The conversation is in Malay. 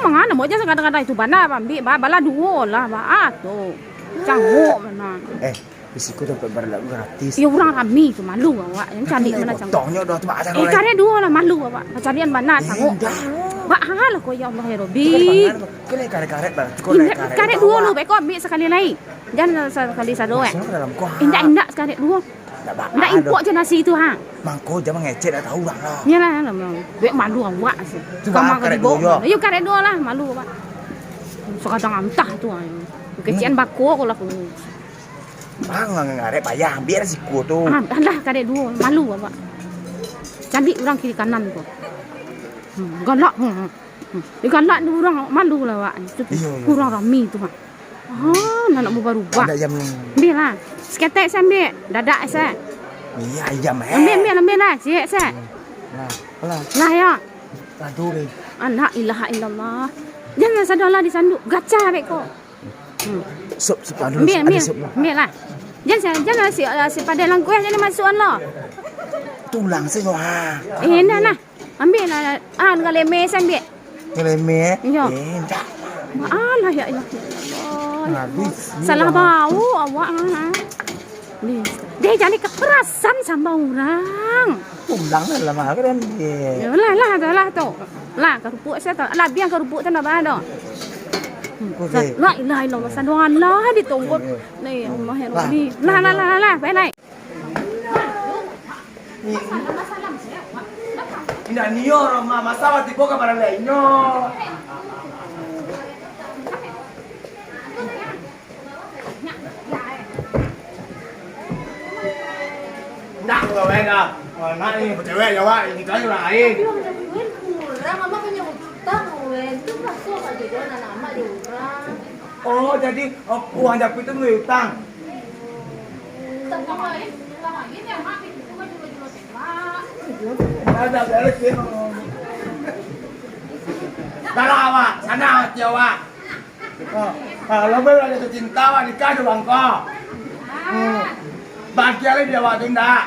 ngana mo aja kadang-kadang itu bana ambil bala duo lah tu. Canggo mana. Bisiku dapat berlagu gratis. Ya orang ramai tu malu awak. Yang cari mana canggo. Tongnya dah tu macam Eh karya dua lah malu awak. Carian bana canggo. Bak hal ko ya Allah ya Rabbi. Kau naik karet bah. Karet dua lu baik kau ambil sekali lain. Jangan sekali satu Dalam kau. Indak karet dua. Ndak import je nasi tu ha. Mangko jangan ngecek dah tahu orang lah. Yalah baik malu awak sih. Kau makan di bawah. Ya karet dua lah malu awak. Sekadang amtah tu. Kecian bako ko lah ko. Bang ngaret payah biar siku tu. Alah karet dua malu awak. Cantik orang kiri kanan tu. Galak. Galak tu orang malu lah awak. Kurang rami tu ha. Nak berubah. Ada jam. Ambil lah. Seketek saya ambil. Dadak saya. Iya ayam Ambil lah. Cik saya. Lah ya. Aduh deh. La ilaha illallah. Jangan sadarlah di sanduk. Gacha baik kau. Sup aduh. Ambil lah. Jangan si pada langkuh jangan masuk Allah. Tulang saya ha. Nah. Ambil lah. Dengan lemeh saya ambil. Lemeh. Ya. Tak. Alah ya Allah. Salah bau awak ha. Dia jadi kekerasan sama orang. Tulang lah mah kan dia. Lah tu. Lah kerupuk saya tu. Lah biar kerupuk tu nak ada. La ilaha illallah saduan lah ditunggu. Ni Allah ya Rabbi. Lah. Baik naik. Ina niyo mama sawa tipo ka para lainyo. Nak kau enggak? Nak ni cewek ya Wak, ini kan lain. Oh, jadi uang Japi itu mau utang. Ada beres ni. Kalau awak, sana hati awak. Kalau boleh ada cinta awak nikah dengan kau. Bahagia lagi awak tu ndak.